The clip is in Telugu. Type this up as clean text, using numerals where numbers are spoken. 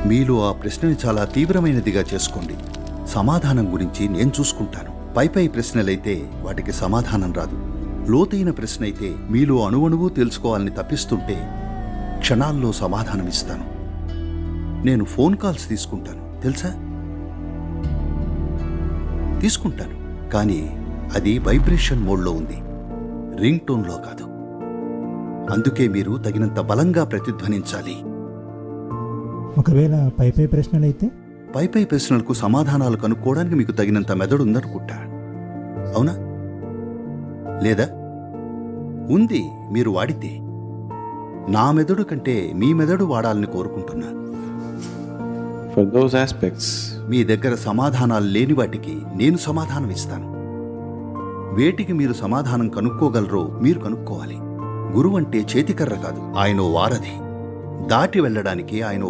మీలో ఆ ప్రశ్నని చాలా తీవ్రమైనదిగా చేసుకోండి. సమాధానం గురించి నేను చూసుకుంటాను. పై ప్రశ్నలైతే వాటికి సమాధానం రాదు. లోతైన ప్రశ్న అయితే మీలో అణువణువు తెలుసుకోవాలని తప్పిస్తుంటే క్షణాల్లో సమాధానమిస్తాను. నేను ఫోన్ కాల్స్ తీసుకుంటాను, తెలుసా? తీసుకుంటాను, కానీ అది వైబ్రేషన్ మోడ్లో ఉంది, రింగ్ టోన్లో కాదు. అందుకే మీరు తగినంత బలంగా ప్రతిధ్వనించాలి. ఒకవేళ పై ప్రశ్నలైతే? పై ప్రశ్నలకు సమాధానాలు కనుక్కోవడానికి మీకు తగినంత మెదడు ఉందనుకుంటా. అవునా? లేదా? ఉంది, మీరు వాడితే. నా మెదడు కంటే మీ మెదడు వాడాలని కోరుకుంటున్నా. For those aspects, మీ దగ్గర సమాధానాలు లేని వాటికి నేను సమాధానం ఇస్తాను. వేటికి మీరు సమాధానం కనుక్కోగలరో మీరు కనుక్కోవాలి. గురువు అంటే చేతికర్ర కాదు, ఆయన వారధి. దాటి వెళ్ళడానికి ఆయన